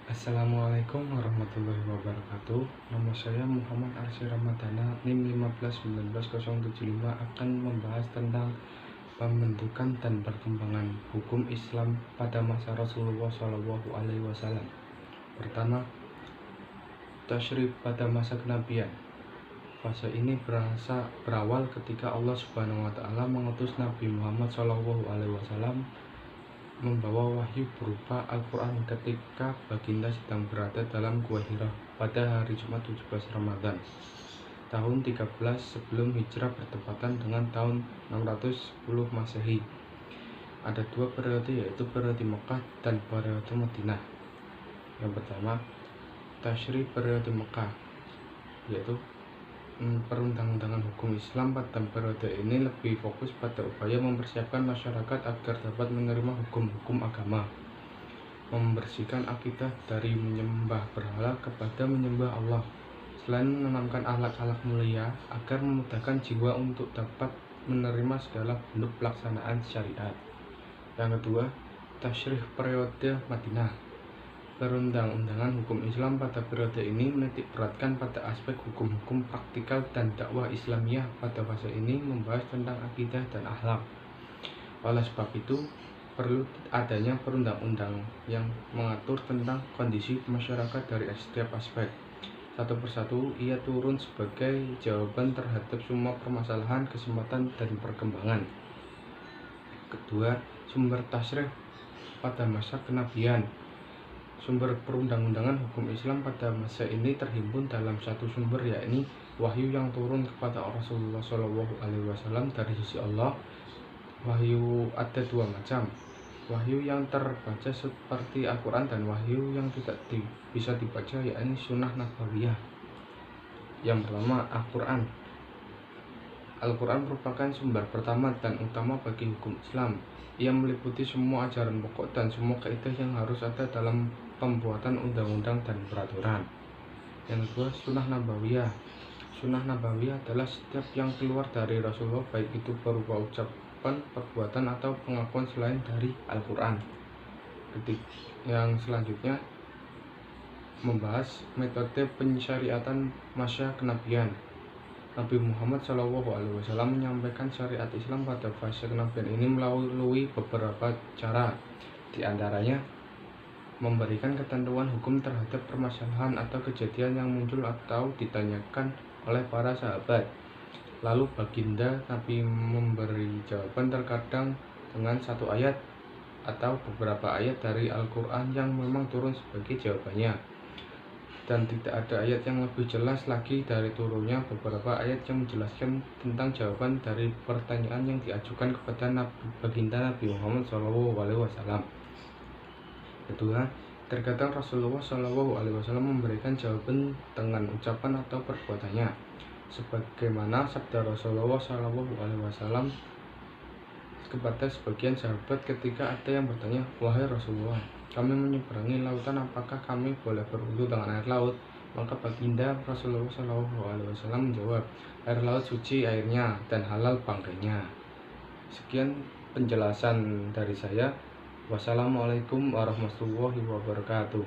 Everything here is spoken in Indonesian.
Assalamualaikum warahmatullahi wabarakatuh. Nama saya Muhammad Arsy Ramadana, NIM 1519075, akan membahas tentang pembentukan dan perkembangan hukum Islam pada masa Rasulullah SAW. Pertama, tasyrif pada masa kenabian. Fase ini berawal ketika Allah Subhanahu wa Ta'ala mengutus Nabi Muhammad SAW membawa wahyu berupa Al-Quran ketika baginda sedang berada dalam Gua Hira pada hari Jumat 17 Ramadan tahun 13 sebelum hijrah, bertepatan dengan tahun 610 Masehi. Ada dua periode, yaitu periode Mekah dan periode Madinah. Yang pertama, tasyrif periode Mekah, yaitu perundang-undangan hukum Islam pada periode ini lebih fokus pada upaya mempersiapkan masyarakat agar dapat menerima hukum-hukum agama, membersihkan akidah dari menyembah berhala kepada menyembah Allah, selain menanamkan akhlak-akhlak mulia agar memudahkan jiwa untuk dapat menerima segala bentuk pelaksanaan syariat. Yang kedua, tasyrih periode Madinah. Perundang-undangan hukum Islam pada periode ini menitik beratkan pada aspek hukum-hukum praktikal dan dakwah Islamiyah. Pada fase ini membahas tentang akidah dan akhlak. Oleh sebab itu, perlu adanya perundang-undang yang mengatur tentang kondisi masyarakat dari setiap aspek. Satu persatu ia turun sebagai jawaban terhadap semua permasalahan, kesempatan, dan perkembangan. Kedua, sumber tasyrih pada masa kenabian. Sumber perundang-undangan hukum Islam pada masa ini terhimpun dalam satu sumber, yakni wahyu yang turun kepada Rasulullah SAW dari sisi Allah. Wahyu ada dua macam: wahyu yang terbaca seperti Al-Quran dan wahyu yang tidak bisa dibaca, yakni sunnah nabawiyah. Yang pertama, Al-Quran. Al-Quran merupakan sumber pertama dan utama bagi hukum Islam. Ia meliputi semua ajaran pokok dan semua kaidah yang harus ada dalam pembuatan undang-undang dan peraturan. Yang kedua, sunnah nabawiyah. Sunnah nabawiyah adalah setiap yang keluar dari Rasulullah, baik itu berupa ucapan, perbuatan, atau pengakuan selain dari Al-Quran. Yang selanjutnya membahas metode pensyariatan masa kenabian. Nabi Muhammad SAW menyampaikan syariat Islam pada fase kenabian ini melalui beberapa cara. Di antaranya, memberikan ketentuan hukum terhadap permasalahan atau kejadian yang muncul atau ditanyakan oleh para sahabat. Lalu baginda Nabi memberi jawaban, terkadang dengan satu ayat atau beberapa ayat dari Al-Quran yang memang turun sebagai jawabannya, dan tidak ada ayat yang lebih jelas lagi dari turunnya beberapa ayat yang menjelaskan tentang jawaban dari pertanyaan yang diajukan kepada baginda Nabi Muhammad SAW. Kedua, terkadang Rasulullah SAW memberikan jawaban dengan ucapan atau perbuatannya, sebagaimana sabda Rasulullah SAW kepada sebagian sahabat ketika ada yang bertanya, "Wahai Rasulullah, kami menyeberangi lautan, apakah kami boleh berwudu dengan air laut?" Maka baginda Rasulullah SAW menjawab, "Air laut suci airnya dan halal bangkainya." Sekian penjelasan dari saya. Wassalamualaikum warahmatullahi wabarakatuh.